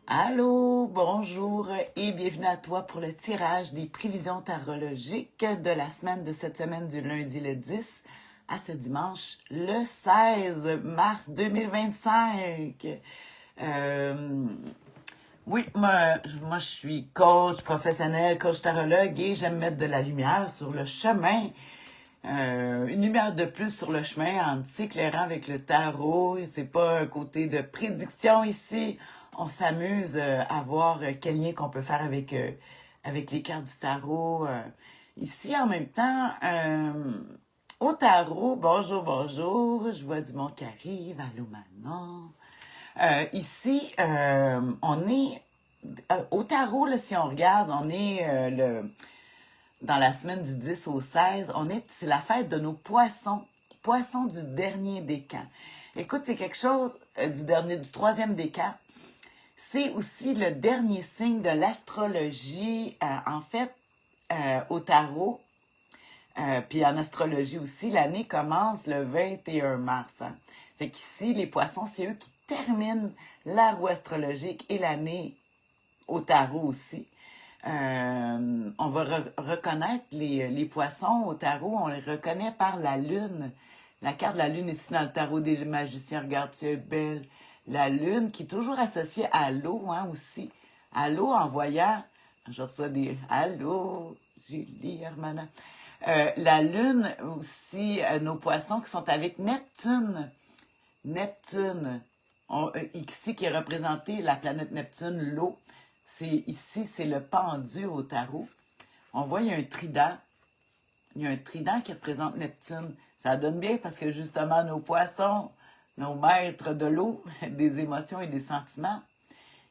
Allô, bonjour et bienvenue à toi pour le tirage des prévisions tarologiques de la semaine de cette semaine du lundi le 10 à ce dimanche le 16 mars 2025. Euh, oui, moi je suis coach professionnel, coach tarologue et j'aime mettre de la lumière sur le chemin. Une lumière de plus sur le chemin en s'éclairant avec le tarot. C'est pas un côté de prédiction ici. On s'amuse à voir quel lien qu'on peut faire avec les cartes du tarot. Ici, en même temps, au tarot, bonjour, bonjour. Je vois du monde qui arrive. Allô, Manon. Ici, on est au tarot, là, si on regarde, on est dans la semaine du 10 au 16, c'est la fête de nos poissons. Poissons du dernier décan. Écoute, c'est quelque chose du troisième décan. C'est aussi le dernier signe de l'astrologie, en fait, au tarot. Puis en astrologie aussi, l'année commence le 21 mars. Hein. Fait qu'ici, les poissons, c'est eux qui terminent la roue astrologique et l'année au tarot aussi. On va reconnaître les poissons au tarot, on les reconnaît par la lune. La carte de la lune ici dans le tarot des magiciens, regarde, tu es belle. La lune qui est toujours associée à l'eau hein, aussi. À l'eau en voyant, je reçois des allô, Julie, Hermana. La lune aussi, nos poissons qui sont avec Neptune. Neptune, ici qui est représenté la planète Neptune, l'eau. C'est le pendu au tarot. On voit, il y a un trident. Il y a un trident qui représente Neptune. Ça donne bien parce que justement, nos poissons, nos maîtres de l'eau, des émotions et des sentiments,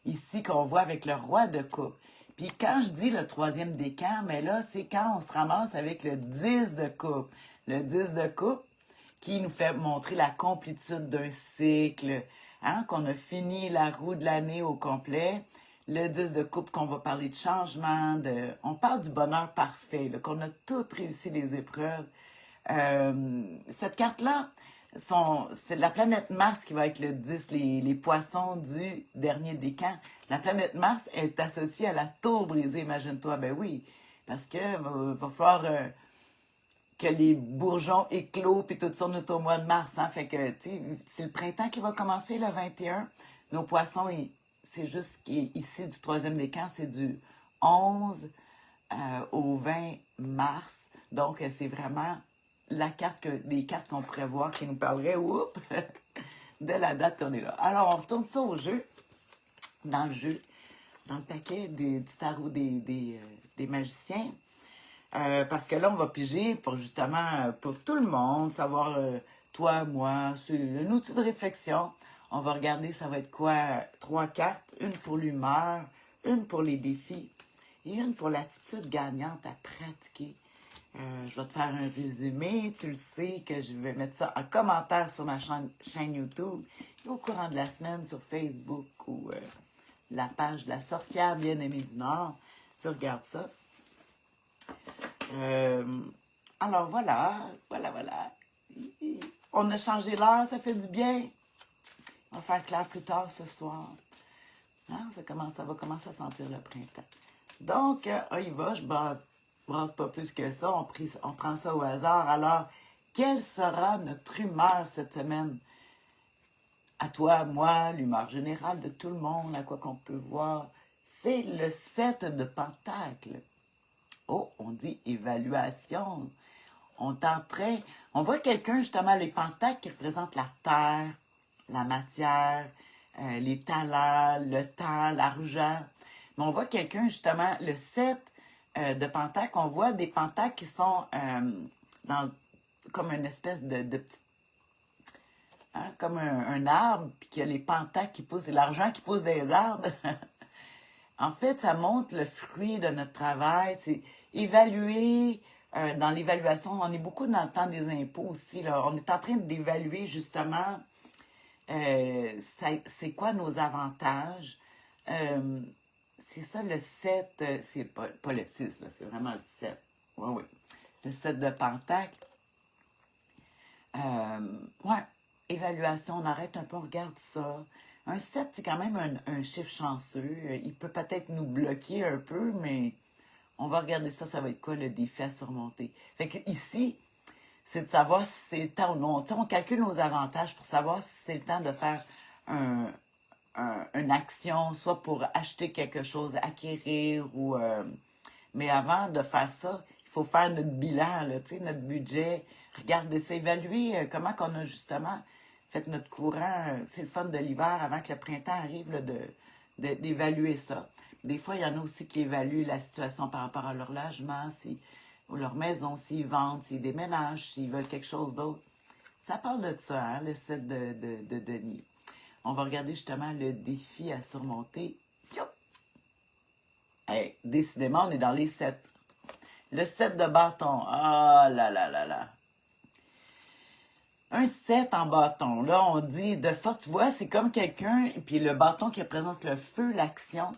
ici qu'on voit avec le roi de coupe. Puis quand je dis le troisième décan, mais là, c'est quand on se ramasse avec le 10 de coupe. Le 10 de coupe qui nous fait montrer la complétude d'un cycle, hein, qu'on a fini la roue de l'année au complet. Le 10 de coupe qu'on va parler de changement, on parle du bonheur parfait, là, qu'on a toutes réussi les épreuves. Cette carte-là, c'est la planète Mars qui va être le 10, les poissons du dernier décan. La planète Mars est associée à la tour brisée, imagine-toi. Ben oui, parce que va falloir que les bourgeons éclos puis tout ça, on est au mois de mars. Hein? Fait que, tu sais, c'est le printemps qui va commencer le 21. Nos poissons, c'est juste ici du troisième décan, c'est du 11 au 20 mars. Donc, c'est vraiment des cartes qu'on pourrait voir qui nous parleraient, de la date qu'on est là. Alors, on retourne ça au jeu, dans le jeu, dans le paquet du tarot des magiciens. Parce que là, on va piger pour justement, pour tout le monde, savoir, toi, moi, c'est un outil de réflexion. On va regarder, ça va être quoi? 3 cartes, une pour l'humeur, une pour les défis et une pour l'attitude gagnante à pratiquer. Je vais te faire un résumé. Tu le sais que je vais mettre ça en commentaire sur ma chaîne YouTube et au courant de la semaine sur Facebook ou la page de la sorcière bien-aimée du Nord. Tu regardes ça. Euh, alors voilà. On a changé l'heure, ça fait du bien. On va faire clair plus tard ce soir. Hein, ça va commencer à sentir le printemps. Donc, on y va, je brasse pas plus que ça, on prend ça au hasard. Alors, quelle sera notre humeur cette semaine? À toi, à moi, l'humeur générale de tout le monde, à quoi qu'on peut voir. C'est le 7 de Pentacle. Oh, on dit évaluation. On voit quelqu'un, justement, les pentacles qui représentent la terre, la matière, les talents, le temps, l'argent. Mais on voit quelqu'un, justement, le 7 de pentacles, on voit des pentacles qui sont comme une espèce de petit, hein, comme un arbre, puis qu'il y a les pentacles qui poussent, et l'argent qui pousse des arbres. En fait, ça montre le fruit de notre travail. C'est évaluer, dans l'évaluation, on est beaucoup dans le temps des impôts aussi. Là. On est en train d'évaluer justement c'est quoi nos avantages. C'est ça le 7, c'est pas le 6, là, c'est vraiment le 7. Oui, oui. Le 7 de Pentacle. Ouais, évaluation, on arrête un peu, on regarde ça. Un 7, c'est quand même un chiffre chanceux. Il peut peut-être nous bloquer un peu, mais on va regarder ça, ça va être quoi le défi à surmonter. Fait que ici, c'est de savoir si c'est le temps ou non. Tu sais, on calcule nos avantages pour savoir si c'est le temps de faire un, une action, soit pour acheter quelque chose, acquérir ou... mais avant de faire ça, il faut faire notre bilan, là, tu sais, notre budget, regarder ça, évaluer comment qu'on a justement fait notre courant. C'est le fun de l'hiver avant que le printemps arrive, là, d'évaluer ça. Des fois, il y en a aussi qui évaluent la situation par rapport à leur logement, ou leur maison, s'ils vendent, s'ils déménagent, s'ils veulent quelque chose d'autre. Ça parle de ça, hein, le set de Denis. On va regarder justement le défi à surmonter. Hey, décidément, on est dans les 7. Le 7 de bâton. Ah là là là là. Un 7 en bâton. Là, on dit de force, tu vois, c'est comme quelqu'un, puis le bâton qui représente le feu, l'action.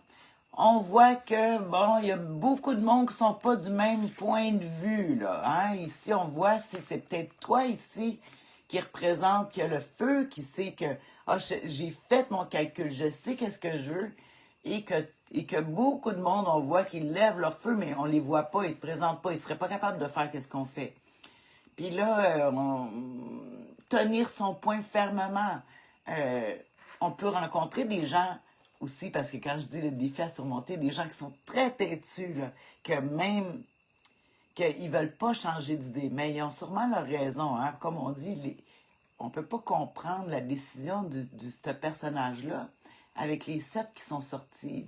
On voit que, bon, il y a beaucoup de monde qui sont pas du même point de vue, là. Hein? Ici, on voit, c'est peut-être toi ici qui représente, qui a le feu, qui sait que, ah, j'ai fait mon calcul, je sais qu'est-ce que je veux, et que beaucoup de monde, on voit qu'ils lèvent leur feu, mais on les voit pas, ils se présentent pas, ils seraient pas capables de faire qu'est-ce qu'on fait. Puis là, tenir son point fermement. On peut rencontrer des gens aussi, parce que quand je dis le défi à surmonter, des gens qui sont très têtus, là, que même qu'ils veulent pas changer d'idée, mais ils ont sûrement leur raison. Hein? Comme on dit, on peut pas comprendre la décision de ce personnage-là avec les 7 qui sont sortis,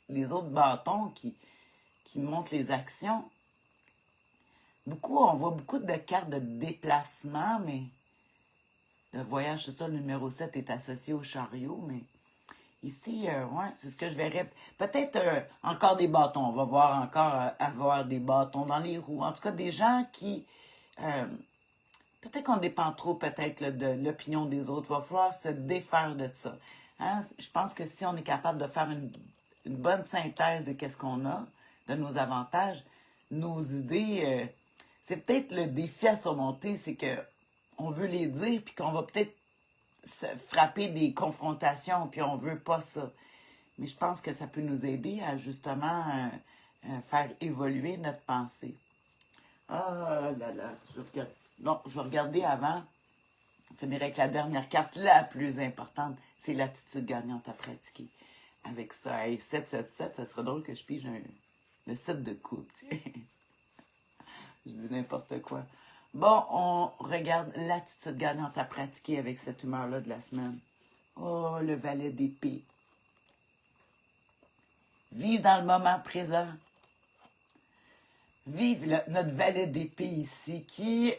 les autres bâtons qui montrent les actions. On voit beaucoup de cartes de déplacement, mais de voyage, c'est ça, le numéro 7 est associé au chariot, mais ici, ouais, c'est ce que je verrais. Peut-être encore des bâtons. On va voir encore avoir des bâtons dans les roues. En tout cas, des gens qui... peut-être qu'on dépend trop, peut-être, là, de l'opinion des autres. Il va falloir se défaire de ça. Hein? Je pense que si on est capable de faire une bonne synthèse de qu'est-ce qu'on a, de nos avantages, nos idées... c'est peut-être le défi à surmonter, c'est que on veut les dire, puis qu'on va peut-être se frapper des confrontations, puis on veut pas ça. Mais je pense que ça peut nous aider à justement faire évoluer notre pensée. Ah là là, je vais regarder avant. On finirait avec la dernière carte, la plus importante, c'est l'attitude gagnante à pratiquer. Avec ça, hey, 7-7-7, ça serait drôle que je pige le 7 de coupe, tu sais. Je dis n'importe quoi. Bon, on regarde l'attitude gagnante à pratiquer avec cette humeur-là de la semaine. Oh, le valet d'épée. Vivre dans le moment présent. Vive notre valet d'épée ici qui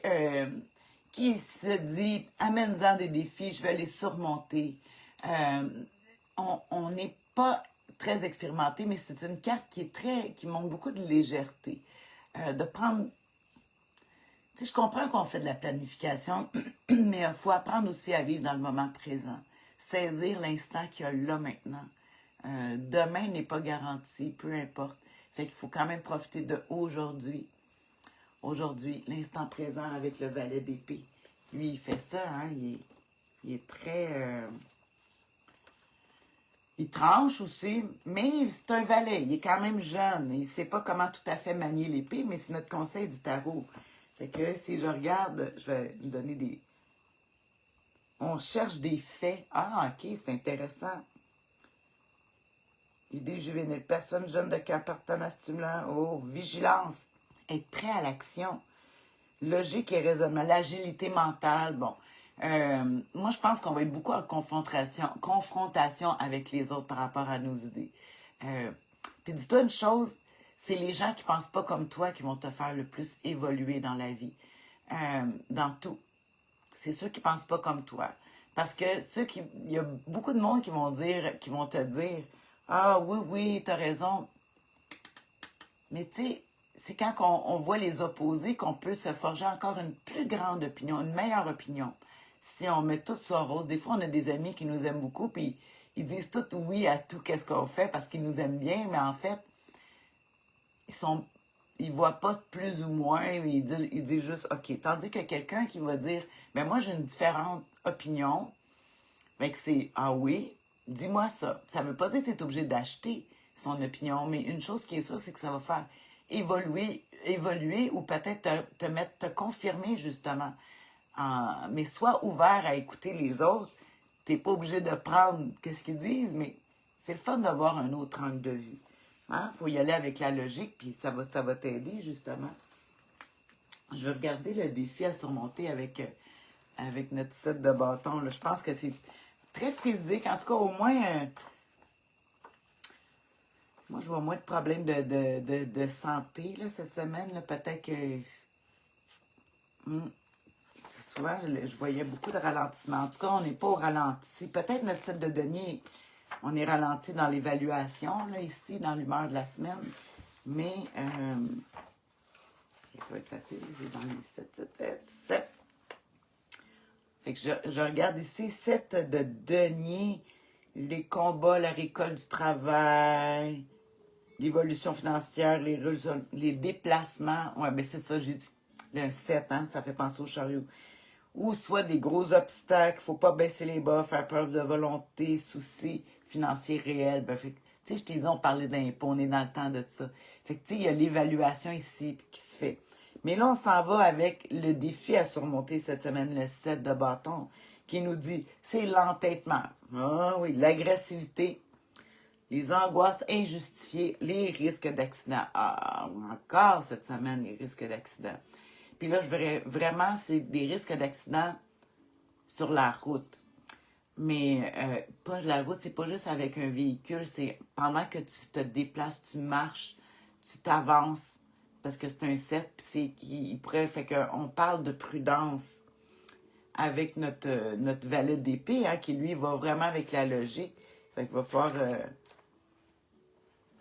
se dit, amène-en des défis, je vais les surmonter. On n'est pas très expérimenté, mais c'est une carte qui montre beaucoup de légèreté. De prendre... Tu sais, je comprends qu'on fait de la planification, mais il faut apprendre aussi à vivre dans le moment présent. Saisir l'instant qu'il y a là maintenant. Demain n'est pas garanti, peu importe. Fait qu'il faut quand même profiter de aujourd'hui. Aujourd'hui, l'instant présent avec le valet d'épée. Lui, il fait ça, hein? Il est très... il tranche aussi, mais c'est un valet. Il est quand même jeune. Il ne sait pas comment tout à fait manier l'épée, mais c'est notre conseil du tarot. Fait que si je regarde, je vais vous donner des... On cherche des faits. Ah, ok, c'est intéressant. Idée juvénile. Personne jeune de cœur partenaire stimulant. Oh, vigilance. Être prêt à l'action. Logique et raisonnement. L'agilité mentale. Bon. Moi, je pense qu'on va être beaucoup en confrontation avec les autres par rapport à nos idées. Puis dis-toi une chose, c'est les gens qui ne pensent pas comme toi qui vont te faire le plus évoluer dans la vie. Dans tout. C'est ceux qui ne pensent pas comme toi. Parce que il y a beaucoup de monde qui vont te dire ah oui, oui, tu as raison. Mais tu sais, c'est quand on voit les opposés qu'on peut se forger encore une plus grande opinion, une meilleure opinion. Si on met tout ça en rose, des fois on a des amis qui nous aiment beaucoup, puis ils disent tout oui à tout qu'est-ce qu'on fait parce qu'ils nous aiment bien, mais en fait, ils voient pas plus ou moins, ils disent juste OK. Tandis que quelqu'un qui va dire, ben moi j'ai une différente opinion, Fait que c'est, ah oui, dis-moi ça. Ça veut pas dire que tu es obligé d'acheter son opinion, mais une chose qui est sûre, c'est que ça va faire évoluer ou peut-être te confirmer justement. Mais sois ouvert à écouter les autres. T'es pas obligé de prendre qu'est-ce qu'ils disent, mais c'est le fun d'avoir un autre angle de vue. Hein? Faut y aller avec la logique, puis ça va t'aider justement. Je vais regarder le défi à surmonter avec notre set de bâtons. Là. Je pense que c'est très physique. En tout cas, au moins, moi, je vois moins de problèmes de santé là, cette semaine. Là. Peut-être que souvent, je voyais beaucoup de ralentissement. En tout cas, on n'est pas au ralenti. Peut-être notre set de denier, on est ralenti dans l'évaluation, là, ici, dans l'humeur de la semaine. Mais, ça va être facile, c'est dans les 7. Fait que je regarde ici, 7 de denier, les combats, la récolte du travail, l'évolution financière, les déplacements. Ouais, ben c'est ça, j'ai dit. Le 7, hein, ça fait penser au chariot. Ou soit des gros obstacles, faut pas baisser les bras, faire preuve de volonté, soucis financiers réels. Ben, fait, tu sais, je t'ai dit, on parlait d'impôts, on est dans le temps de ça. Fait que, tu sais, il y a l'évaluation ici qui se fait. Mais là, on s'en va avec le défi à surmonter cette semaine, le 7 de bâton, qui nous dit, c'est l'entêtement. Ah oui, l'agressivité, les angoisses injustifiées, les risques d'accident. Ah, encore cette semaine, les risques d'accident. Puis là, je verrais vraiment, c'est des risques d'accident sur la route. Mais pas la route, c'est pas juste avec un véhicule, c'est pendant que tu te déplaces, tu marches, tu t'avances, parce que c'est un 7, puis c'est il pourrait, fait qu'on parle de prudence avec notre valet d'épée, hein, qui lui va vraiment avec la logique. Fait qu'il va falloir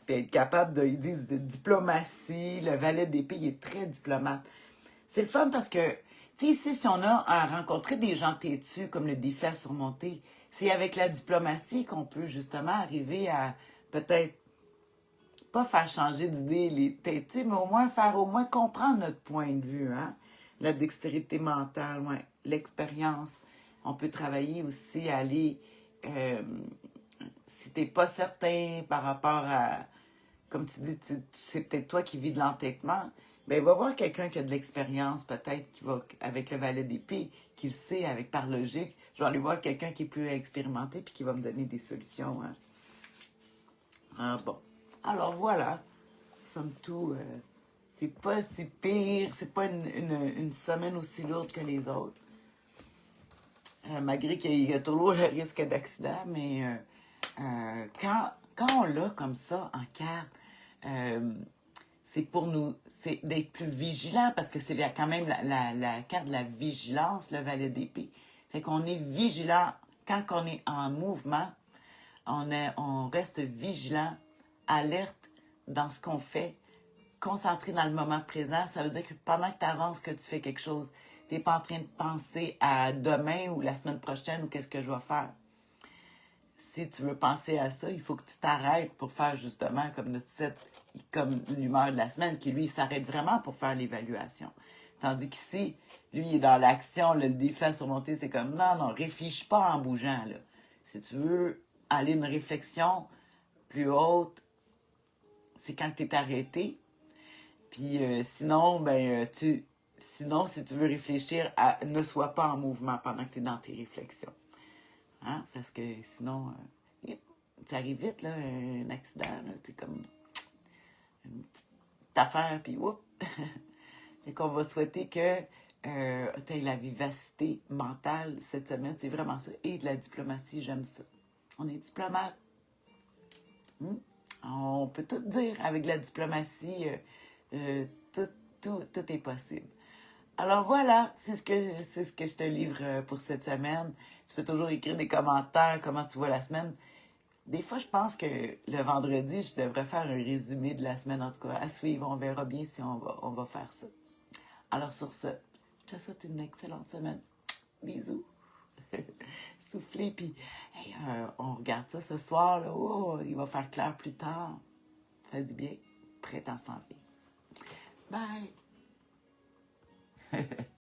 être capable de, ils disent, de diplomatie. Le valet d'épée, il est très diplomate. C'est le fun parce que, tu sais, ici, si on a à rencontrer des gens têtus, comme le défi à surmonter, c'est avec la diplomatie qu'on peut justement arriver à peut-être pas faire changer d'idée les têtus, mais au moins comprendre notre point de vue, hein? La dextérité mentale, ouais, l'expérience. On peut travailler aussi à aller, si t'es pas certain par rapport à, comme tu dis, c'est peut-être toi qui vis de l'entêtement, ben va voir quelqu'un qui a de l'expérience, peut-être, qui va, avec le valet d'épée, qui le sait avec par logique. Je vais aller voir quelqu'un qui est plus expérimenté puis qui va me donner des solutions. Hein. Ah bon. Alors voilà. Somme tout, c'est pas si pire, c'est pas une semaine aussi lourde que les autres. Malgré qu'il y a toujours le risque d'accident, mais quand on l'a comme ça en carte, c'est pour nous, c'est d'être plus vigilant parce que c'est quand même la carte de la vigilance, le valet d'épée. Fait qu'on est vigilant quand on est en mouvement, on reste vigilant, alerte dans ce qu'on fait, concentré dans le moment présent. Ça veut dire que pendant que tu avances, que tu fais quelque chose, tu n'es pas en train de penser à demain ou la semaine prochaine ou qu'est-ce que je vais faire. Si tu veux penser à ça, il faut que tu t'arrêtes pour faire justement comme notre site, comme l'humeur de la semaine, qui lui, il s'arrête vraiment pour faire l'évaluation. Tandis qu'ici, lui, il est dans l'action, le défi à surmonter, c'est comme non, réfléchis pas en bougeant. Là. Si tu veux aller une réflexion plus haute, c'est quand tu es arrêté. Puis sinon, sinon, si tu veux réfléchir, ne sois pas en mouvement pendant que tu es dans tes réflexions. Hein? Parce que sinon, ça arrive vite, là, un accident, c'est comme une petite affaire, puis oups! Et qu'on va souhaiter que tu aies la vivacité mentale cette semaine, c'est vraiment ça. Et de la diplomatie, j'aime ça. On est diplomate. On peut tout dire avec la diplomatie, tout est possible. Alors voilà, c'est ce que je te livre pour cette semaine. Tu peux toujours écrire des commentaires, comment tu vois la semaine. Des fois, je pense que le vendredi, je devrais faire un résumé de la semaine, en tout cas, à suivre. On verra bien si on va faire ça. Alors sur ce, je te souhaite une excellente semaine. Bisous. Soufflez, puis hey, on regarde ça ce soir. Là. Oh, il va faire clair plus tard. Fait du bien. Printemps s'en vient. Bye.